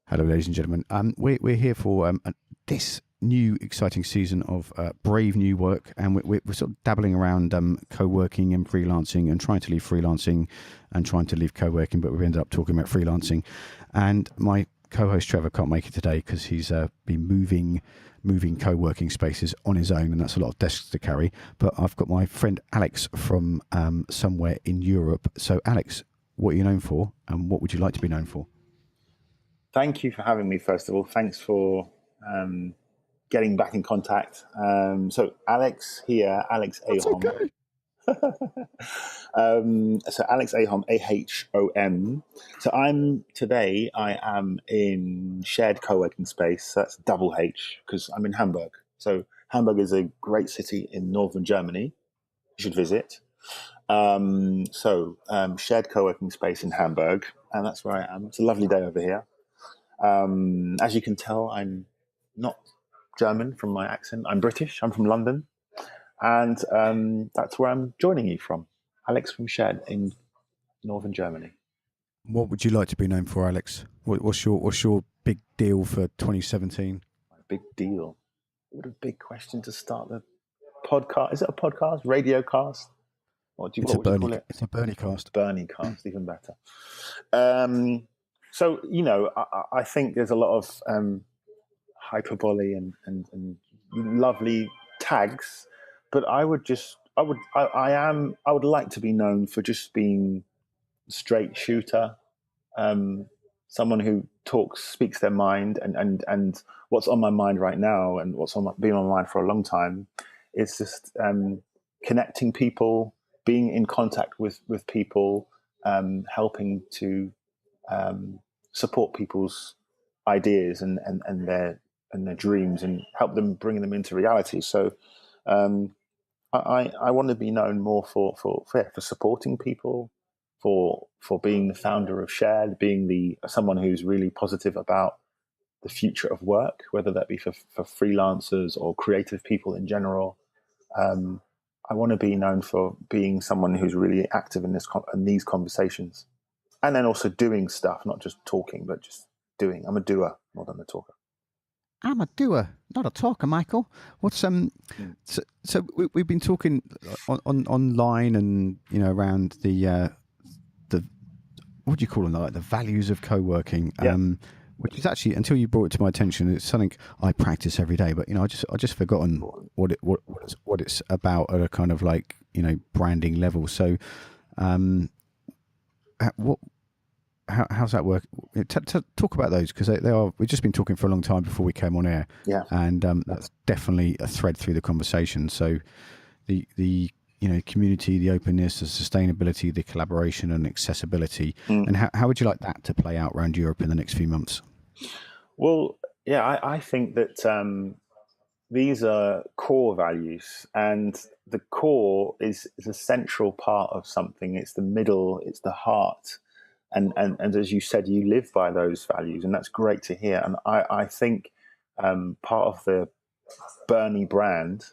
Hello, ladies and gentlemen. We're here for this new exciting season of brave new work, and we're sort of dabbling around co-working and freelancing, and trying to leave freelancing and trying to leave co-working, but we've ended up talking about freelancing. And my co-host Trevor can't make it today because he's been moving co-working spaces on his own, and that's a lot of desks to carry. But I've got my friend Alex from somewhere in Europe. So Alex, what are you known for, and what would you like to be known for? Thank you for having me, first of all. Thanks for getting back in contact. So Alex here, Alex Ahom. Okay. So Alex Ahom, Ahom. So I am in Shhared co-working space. So that's double H because I'm in Hamburg. So Hamburg is a great city in northern Germany. You should visit. Shared co-working space in Hamburg, and that's where I am. It's a lovely day over here. As you can tell, I'm not German from my accent. I'm British. I'm from London. And that's where I'm joining you from. Alex from Shhared in northern Germany. What would you like to be known for, Alex? What's your big deal for 2017? Big deal. What a big question to start the podcast. Is it a podcast? Radio cast? What would you call it? It's a Bernie cast. Bernie cast, even better. So, I think there's a lot of hyperbole and lovely tags, but I would like to be known for just being a straight shooter, someone who speaks their mind, and what's on my mind right now and what's been on my mind for a long time is just connecting people, being in contact with people, helping to support people's ideas and their dreams and help them bring them into reality. So I want to be known more for supporting people, for being the founder of Shhared, being someone who's really positive about the future of work, whether that be for freelancers or creative people in general. I want to be known for being someone who's really active in these conversations. And then also doing stuff, not just talking, but just doing. I'm a doer more than a talker. I'm a doer, not a talker, Michael. What's So we've been talking online and around the what do you call them, like the values of co-working, which is actually, until you brought it to my attention, it's something I practice every day. But I just forgotten what it's about at a kind of like branding level. So how's that work? Talk about those, because they are. We've just been talking for a long time before we came on air, and that's definitely a thread through the conversation. So the community, the openness, the sustainability, the collaboration, and accessibility. And how would you like that to play out around Europe in the next few months? Well, yeah, I think that these are core values, and the core is a central part of something. It's the middle, it's the heart. And as you said, you live by those values, and that's great to hear. And I think part of the Bernie brand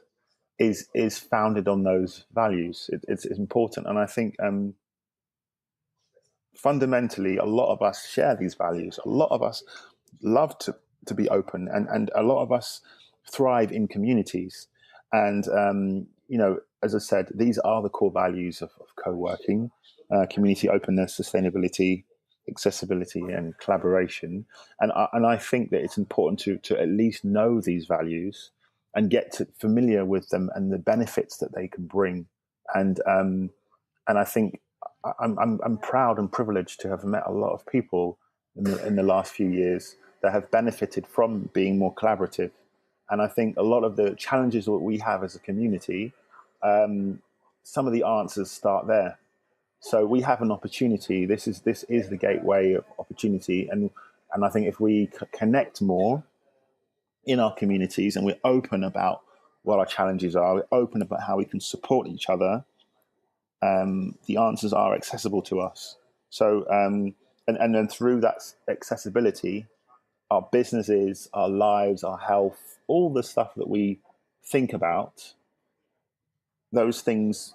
is founded on those values. It's important. And I think fundamentally, a lot of us share these values. A lot of us love to be open, and a lot of us thrive in communities. And, as I said, these are the core values of co-working: community openness, sustainability, accessibility, and collaboration. And I think that it's important to at least know these values and get familiar with them and the benefits that they can bring. And I think I'm proud and privileged to have met a lot of people in the last few years that have benefited from being more collaborative. And I think a lot of the challenges that we have as a community, some of the answers start there. So we have an opportunity. This is the gateway of opportunity, and I think if we connect more in our communities and we're open about what our challenges are, we're open about how we can support each other, the answers are accessible to us. So and then through that accessibility, our businesses, our lives, our health, all the stuff that we think about, those things,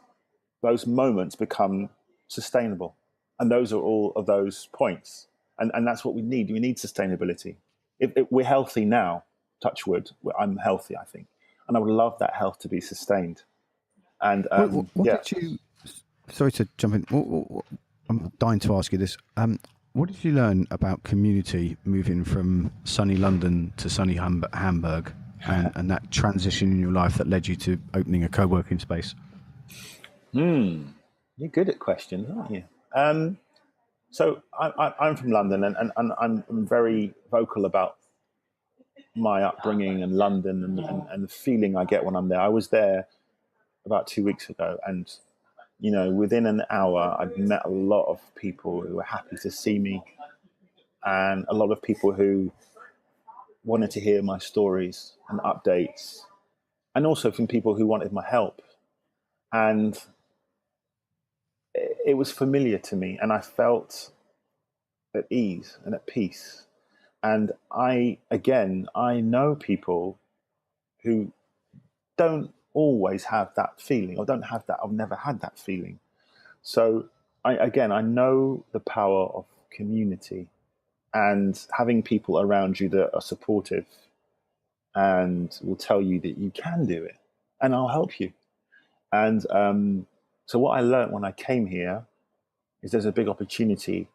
those moments become sustainable. And those are all of those points. and that's what we need. We need sustainability. If we're healthy now, touch wood, I'm healthy, I think, and I would love that health to be sustained. And What did you? Sorry to jump in. I'm dying to ask you this. What did you learn about community moving from sunny London to sunny Hamburg, and that transition in your life that led you to opening a co-working space? You're good at questions, aren't you? So I'm from London, and I'm very vocal about my upbringing in London and the feeling I get when I'm there. I was there about 2 weeks ago, and within an hour, I'd met a lot of people who were happy to see me, and a lot of people who wanted to hear my stories and updates, and also from people who wanted my help. And it was familiar to me, and I felt at ease and at peace. And I know people who don't always have that feeling, or don't have that. I've never had that feeling. So I know the power of community and having people around you that are supportive and will tell you that you can do it, and I'll help you. And so what I learned when I came here is there's a big opportunity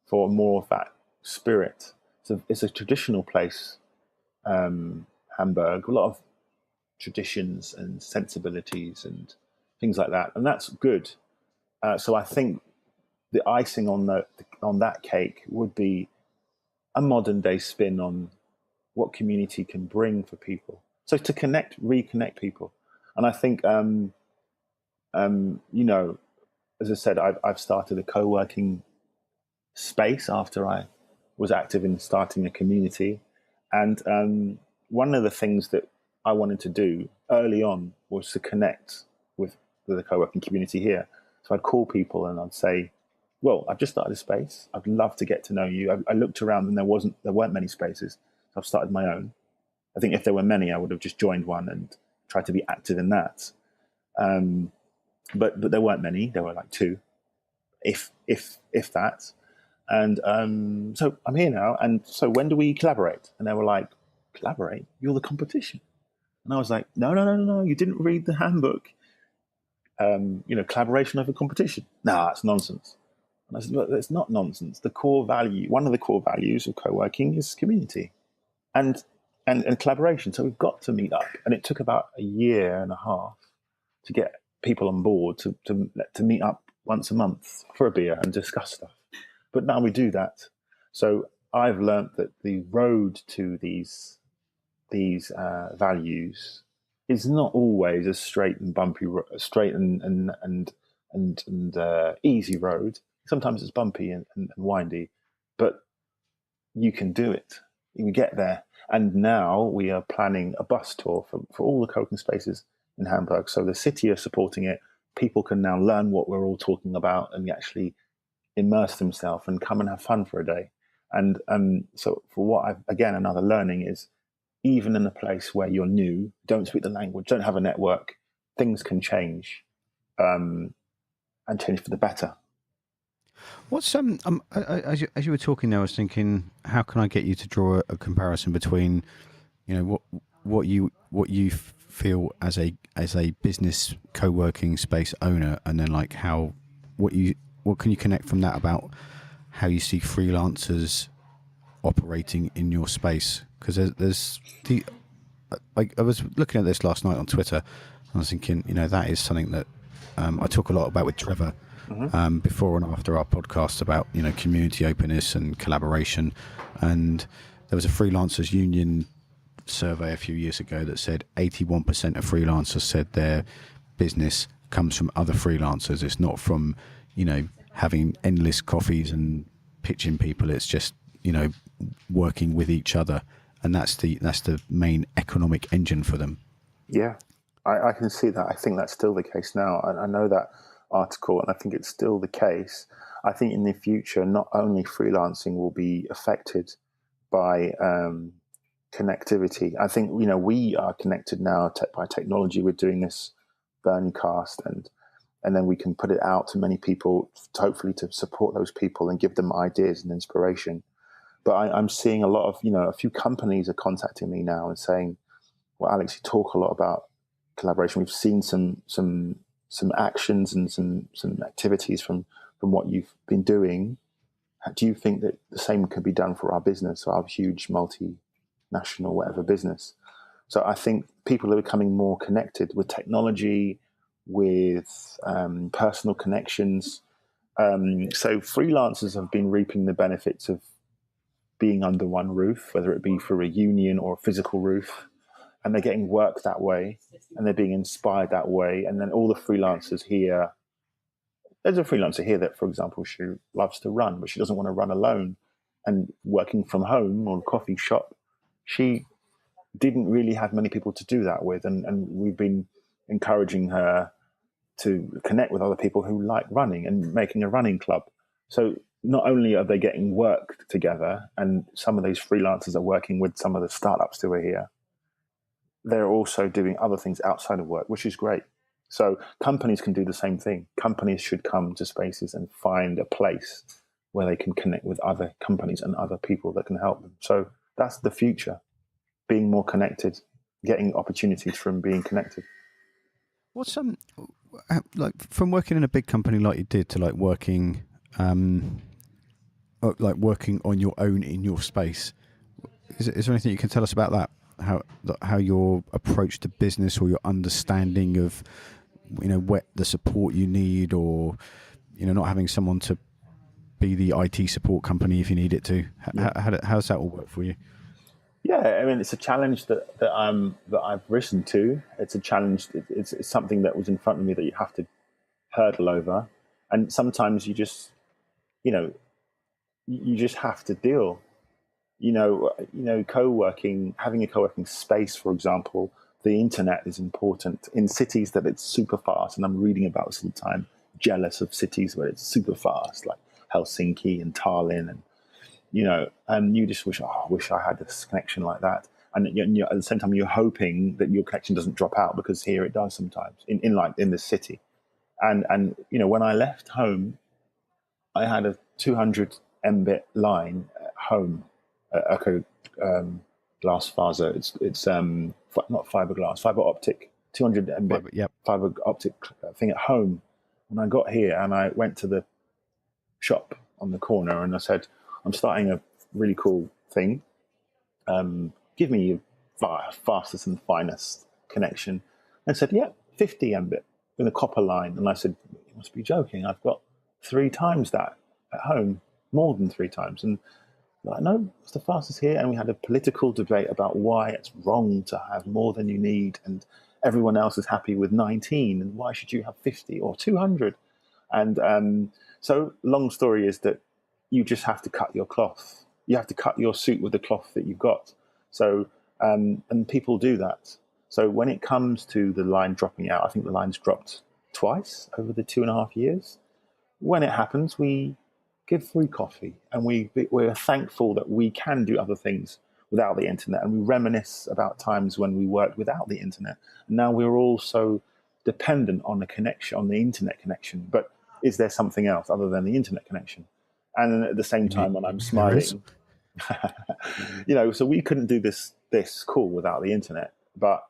for more of that spirit. So it's a traditional place, Hamburg, a lot of traditions and sensibilities and things like that, and that's good. So I think the icing on that cake would be a modern day spin on what community can bring for people. So to reconnect people, and I think, as I said, I've started a co-working space after I was active in starting a community, and one of the things that I wanted to do early on was to connect with the co-working community here. So I'd call people and I'd say, well, I've just started a space. I'd love to get to know you. I looked around and there weren't many spaces. So I've started my own. I think if there were many, I would have just joined one and tried to be active in that. But there weren't many. There were like 2, if that. And so I'm here now. And so when do we collaborate? And they were like, collaborate? You're the competition. And I was like, no, you didn't read the handbook. Collaboration over competition. No, that's nonsense. And I said, well, it's not nonsense. One of the core values of co-working is community and collaboration. So we've got to meet up. And it took about a year and a half to get people on board to meet up once a month for a beer and discuss stuff. But now we do that. So I've learnt that the road to these values is not always a straight and bumpy, straight and easy road. Sometimes it's bumpy and windy, but you can do it. You can get there. And now we are planning a bus tour for all the co-working spaces in Hamburg. So the city are supporting it. People can now learn what we're all talking about and actually immerse themselves and come and have fun for a day. And so for what another learning is, even in a place where you're new, don't speak the language, don't have a network, things can change, and change for the better. What's as you were talking there, I was thinking, how can I get you to draw a comparison between, what you feel as a business co-working space owner, and then like what can you connect from that about how you see freelancers operating in your space? Because there's I was looking at this last night on Twitter, and I was thinking, that is something that I talk a lot about with Trevor. Before and after our podcast about community openness and collaboration. And there was a freelancers union survey a few years ago that said 81% of freelancers said their business comes from other freelancers. It's not from having endless coffees and pitching people. It's just working with each other, and that's the main economic engine for them. Yeah, I can see that. I think that's still the case now. I know that article, and I think it's still the case. I think in the future, not only freelancing will be affected by connectivity. I think we are connected now by technology. We're doing this Bernie cast, and then we can put it out to many people, hopefully to support those people and give them ideas and inspiration. But I'm seeing a lot of, a few companies are contacting me now and saying, well, Alex, you talk a lot about collaboration. We've seen some actions and some activities from what you've been doing. Do you think that the same could be done for our business, our huge multinational whatever business? So I think people are becoming more connected with technology, with personal connections. So freelancers have been reaping the benefits of being under one roof, whether it be for a union or a physical roof, and they're getting work that way, and they're being inspired that way. And then all the freelancers here, there's a freelancer here that, for example, she loves to run, but she doesn't want to run alone. And working from home or a coffee shop, she didn't really have many people to do that with. And we've been encouraging her to connect with other people who like running and making a running club. So not only are they getting work together, and some of those freelancers are working with some of the startups who are here, they're also doing other things outside of work, which is great. So companies can do the same thing. Companies should come to spaces and find a place where they can connect with other companies and other people that can help them. So that's the future, being more connected, getting opportunities from being connected. What's like from working in a big company like you did to like working on your own in your space? Is there anything you can tell us about that? How your approach to business or your understanding of what the support you need, or not having someone to be the IT support company if you need it to. How does that all work for you? Yeah, I mean, it's a challenge that I've risen to. It's a challenge. It's something that was in front of me that you have to hurdle over, and sometimes you just have to deal. Co-working, having a co-working space, for example, the internet is important in cities that it's super fast. And I'm reading about this all the time, jealous of cities where it's super fast, like Helsinki and Tallinn. And, you just wish I had this connection like that. And at the same time, you're hoping that your connection doesn't drop out, because here it does sometimes in this city. And when I left home, I had a 200 Mbit line at home. Glass fiber. It's not fiberglass, fiber optic, 200 Mbit fiber optic thing at home. And I got here and I went to the shop on the corner and I said, I'm starting a really cool thing. Give me your fastest and finest connection. And said, 50 Mbit in a copper line. And I said, you must be joking. I've got 3 times that at home, more than 3 times. And like, no, it's the fastest here. And we had a political debate about why it's wrong to have more than you need, and everyone else is happy with 19, and why should you have 50 or 200? And so long story is that you just have to cut your cloth. You have to cut your suit with the cloth that you've got. So, and people do that. So when it comes to the line dropping out, I think the line's dropped twice over the 2.5 years. When it happens, we give free coffee, and we're thankful that we can do other things without the internet, and we reminisce about times when we worked without the internet. And now we're all so dependent on the connection, on the internet connection. But is there something else other than the internet connection? And at the same time, when I'm smiling, so we couldn't do this call without the internet. But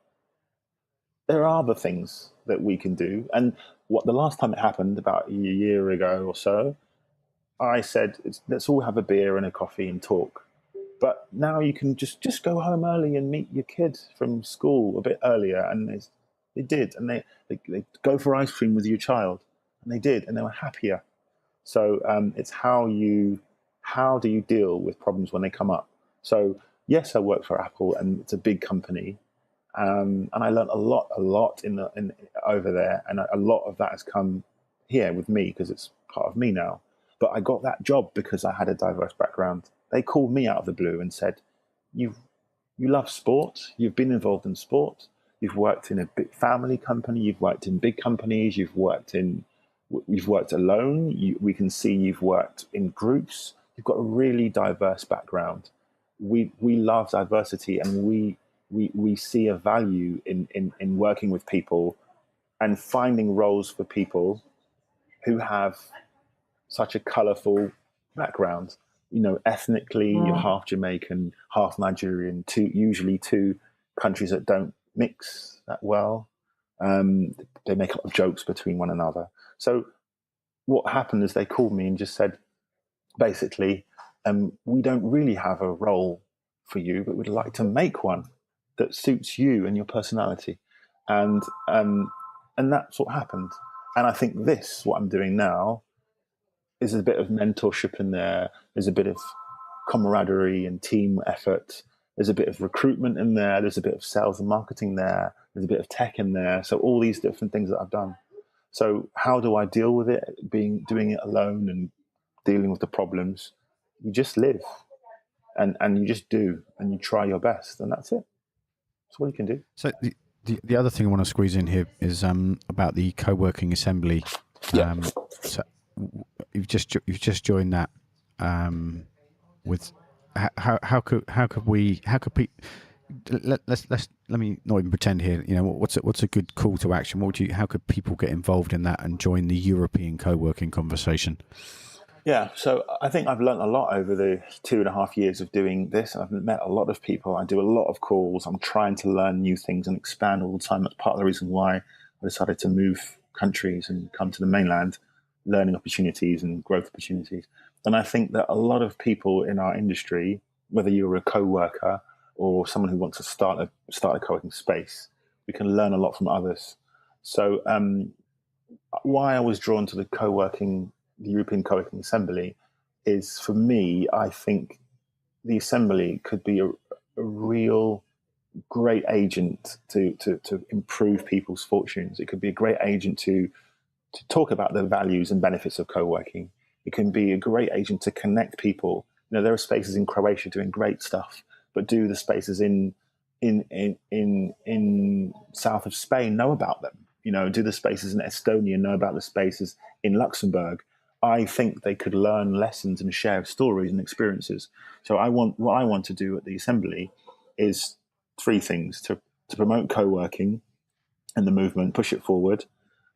there are other things that we can do. And the last time it happened, about a year ago or so, I said, let's all have a beer and a coffee and talk. But now you can just go home early and meet your kid from school a bit earlier. And they did. And they go for ice cream with your child. And they did. And they were happier. So it's how do you deal with problems when they come up? So yes, I work for Apple, and it's a big company. And I learned a lot over there. And a lot of that has come here with me, because it's part of me now. But I got that job because I had a diverse background. They called me out of the blue and said, you love sport, you've been involved in sport, you've worked in a big family company, you've worked in big companies, you've worked alone, we can see you've worked in groups, you've got a really diverse background. We love diversity, and we see a value in working with people and finding roles for people who have such a colourful background. ethnically you're half Jamaican, half Nigerian, usually two countries that don't mix that well. They make a lot of jokes between one another. So what happened is they called me and just said, basically, we don't really have a role for you, but we'd like to make one that suits you and your personality. And that's what happened. And I think what I'm doing now, is a bit of mentorship in there. There's a bit of camaraderie and team effort. There's a bit of recruitment in there. There's a bit of sales and marketing there. There's a bit of tech in there. So all these different things that I've done. So how do I deal with it? Doing it alone and dealing with the problems? You just live, and you just do, and you try your best, and that's it. That's what you can do. So the other thing I want to squeeze in here is about the co-working assembly. Yeah. So you've just joined that. With how could people? Let me not even pretend here. What's a good call to action? How could people get involved in that and join the European co-working conversation? Yeah, so I think I've learned a lot over the 2.5 years of doing this. I've met a lot of people. I do a lot of calls. I'm trying to learn new things and expand all the time. That's part of the reason why I decided to move countries and come to the mainland, learning opportunities and growth opportunities. And I think that a lot of people in our industry, whether you're a co-worker or someone who wants to start a co-working space, we can learn a lot from others. So why I was drawn to the European Co-working Assembly is, for me, I think the Assembly could be a real great agent to improve people's fortunes. It could be a great agent to talk about the values and benefits of co-working. It can be a great agent to connect people. There are spaces in Croatia doing great stuff, but do the spaces in south of Spain know about them? Do the spaces in Estonia know about the spaces in Luxembourg? I think they could learn lessons and share stories and experiences. So what I want to do at the Assembly is 3 things: to promote co-working and the movement, push it forward,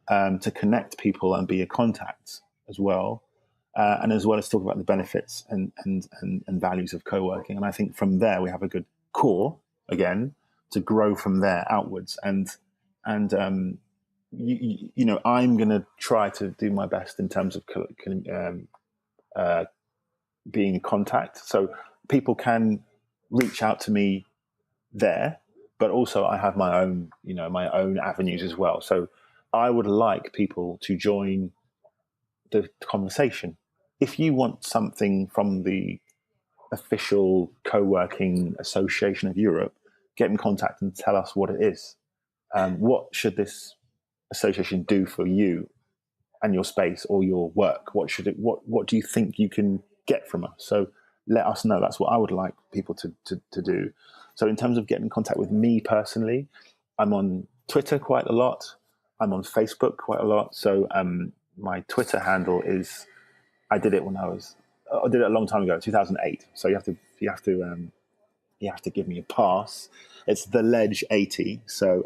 to connect people and be a contact as well, and as well as talk about the benefits and values of co-working. And I think from there we have a good core again to grow from there outwards. And I'm going to try to do my best in terms of being in contact. So people can reach out to me there, but also I have my own avenues as well. So I would like people to join the conversation. If you want something from the official Co-working Association of Europe, get in contact and tell us what it is. What should this association do for you and your space or your work? What do you think you can get from us? So let us know. That's what I would like people to do. So in terms of getting in contact with me personally, I'm on Twitter quite a lot. I'm on Facebook quite a lot. So my Twitter handle is, I did it a long time ago, 2008. So you have to give me a pass. It's the Ledge 80. So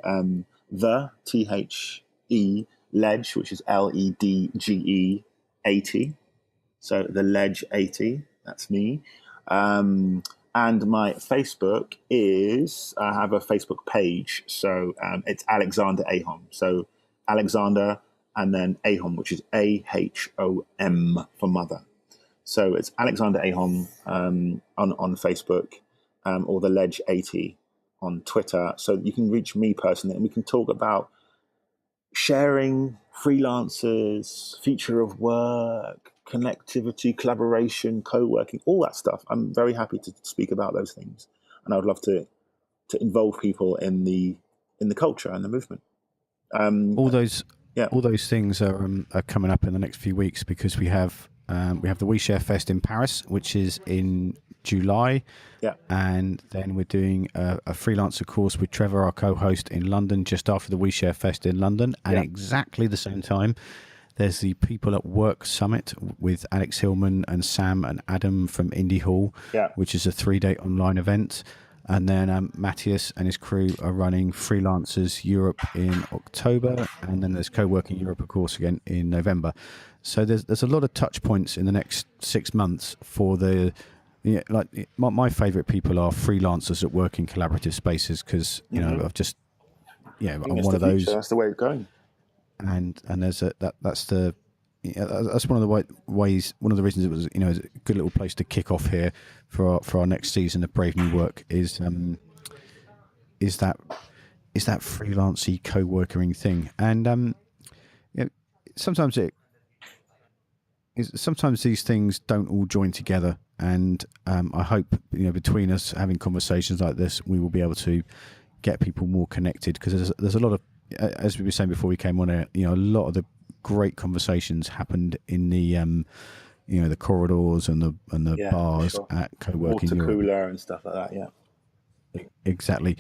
the THE Ledge, which is LEDGE 80. So the Ledge 80. That's me. And my Facebook is, I have a Facebook page. So it's Alexander Ahom. So Alexander and then Ahom, which is AHOM for mother. So it's Alexander Ahom on Facebook, or the Ledge 80 on Twitter. So you can reach me personally and we can talk about sharing, freelancers, future of work, connectivity, collaboration, co-working, all that stuff. I'm very happy to speak about those things. And I would love to involve people in the culture and the movement. All those things are coming up in the next few weeks, because we have the OuiShare Fest in Paris, which is in July. Yeah. And then we're doing a freelancer course with Trevor, our co-host, in London, just after the OuiShare Fest in London. And exactly the same time, there's the People at Work Summit with Alex Hillman and Sam and Adam from Indie Hall, which is a 3-day online event. And then Matthias and his crew are running Freelancers Europe in October, and then there's Co-working Europe, of course, again in November. So there's a lot of touch points in the next 6 months for the. Yeah, like my favourite people are freelancers that work in collaborative spaces because I've just I'm one of those. That's the way it's going. And there's that's the that's one of the ways. One of the reasons it was a good little place to kick off here for our next season of Brave New Work is that freelancey co-working thing. And sometimes sometimes these things don't all join together. And I hope between us having conversations like this, we will be able to get people more connected, because there's a lot of, as we were saying before we came on air, a lot of the great conversations happened in the the corridors and the bars at Co-working Water Europe. cooler and stuff like that. Yeah, exactly.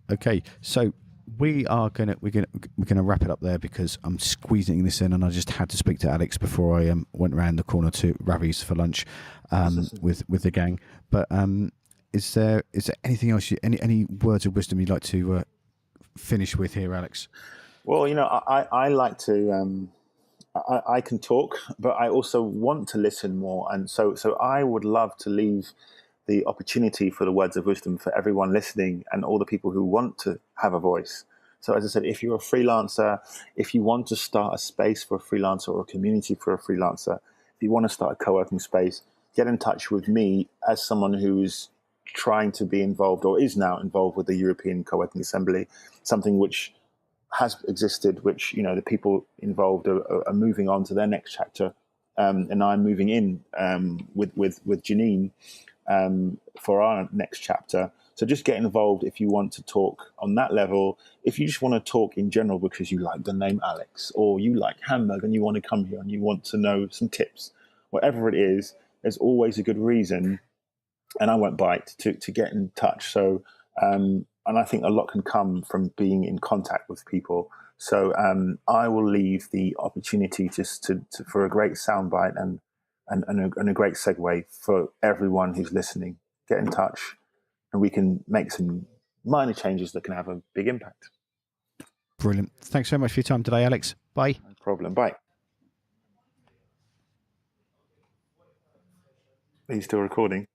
Okay, so we're gonna wrap it up there because I'm squeezing this in, and I just had to speak to Alex before I went around the corner to Ravi's for lunch with the gang. But is there anything else? Any words of wisdom you'd like to finish with here, Alex? Well, I like to. I can talk, but I also want to listen more, and so I would love to leave the opportunity for the words of wisdom for everyone listening and all the people who want to have a voice. So as I said, if you're a freelancer, if you want to start a space for a freelancer or a community for a freelancer, if you want to start a co-working space, get in touch with me as someone who is trying to be involved or is now involved with the European Co-working Assembly, something which has existed, which the people involved are moving on to their next chapter, and I'm moving in with Janine for our next chapter. So just get involved if you want to talk on that level. If you just want to talk in general because you like the name Alex, or you like Hamburg and you want to come here and you want to know some tips, whatever it is, there's always a good reason, and I won't bite to get in touch. So and I think a lot can come from being in contact with people. So I will leave the opportunity just for a great soundbite and a great segue for everyone who's listening. Get in touch, and we can make some minor changes that can have a big impact. Brilliant. Thanks so much for your time today, Alex. Bye. No problem. Bye. Are you still recording?